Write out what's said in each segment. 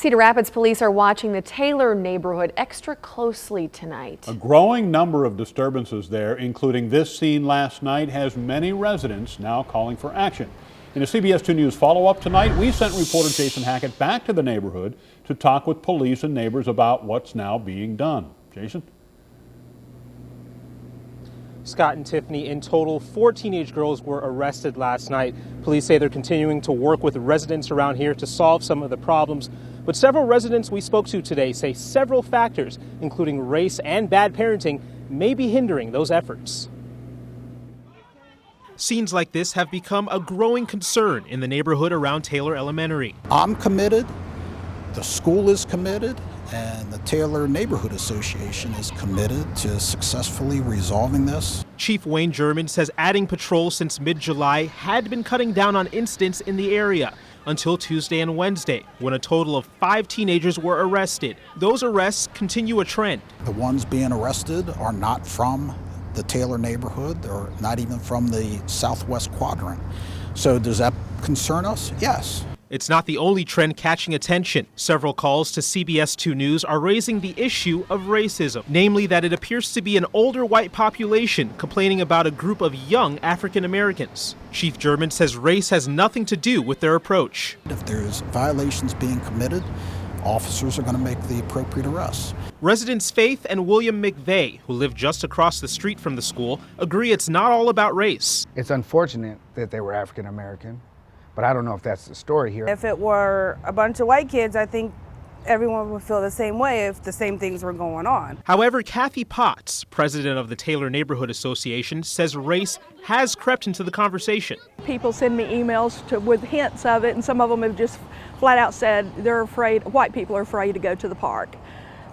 Cedar Rapids police are watching the Taylor neighborhood extra closely tonight. A growing number of disturbances there, including this scene last night, has many residents now calling for action. In a CBS 2 News follow-up tonight, we sent reporter Jason Hackett back to the neighborhood to talk with police and neighbors about what's now being done. Jason? Scott and Tiffany, in total, 4 teenage girls were arrested last night. Police say they're continuing to work with residents around here to solve some of the problems. But several residents we spoke to today say several factors, including race and bad parenting, may be hindering those efforts. Scenes like this have become a growing concern in the neighborhood around Taylor Elementary. I'm committed, the school is committed, and the Taylor Neighborhood Association is committed to successfully resolving this. Chief Wayne German says adding patrols since mid-July had been cutting down on incidents in the area until Tuesday and Wednesday, when a total of 5 teenagers were arrested. Those arrests continue a trend. The ones being arrested are not from the Taylor neighborhood. They're not even from the southwest quadrant. So does that concern us? Yes. It's not the only trend catching attention. Several calls to CBS 2 News are raising the issue of racism, namely that it appears to be an older white population complaining about a group of young African Americans. Chief German says race has nothing to do with their approach. If there's violations being committed, officers are going to make the appropriate arrests. Residents Faith and William McVeigh, who live just across the street from the school, agree it's not all about race. It's unfortunate that they were African American, but I don't know if that's the story here. If it were a bunch of white kids, I think everyone would feel the same way if the same things were going on. However, Kathy Potts, president of the Taylor Neighborhood Association, says race has crept into the conversation. People send me emails with hints of it, and some of them have just flat out said they're afraid, white people are afraid to go to the park.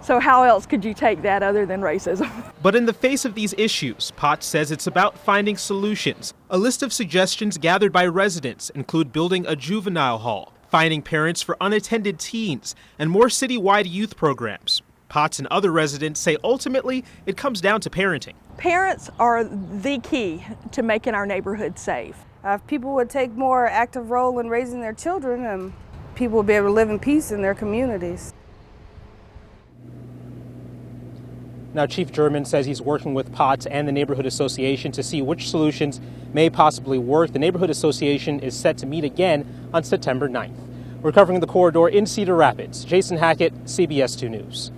So how else could you take that other than racism? But in the face of these issues, Potts says it's about finding solutions. A list of suggestions gathered by residents include building a juvenile hall, finding parents for unattended teens, and more citywide youth programs. Potts and other residents say ultimately it comes down to parenting. Parents are the key to making our neighborhood safe. If people would take more active role in raising their children, people would be able to live in peace in their communities. Now, Chief German says he's working with Potts and the Neighborhood Association to see which solutions may possibly work. The Neighborhood Association is set to meet again on September 9th. We're covering the corridor in Cedar Rapids. Jason Hackett, CBS 2 News.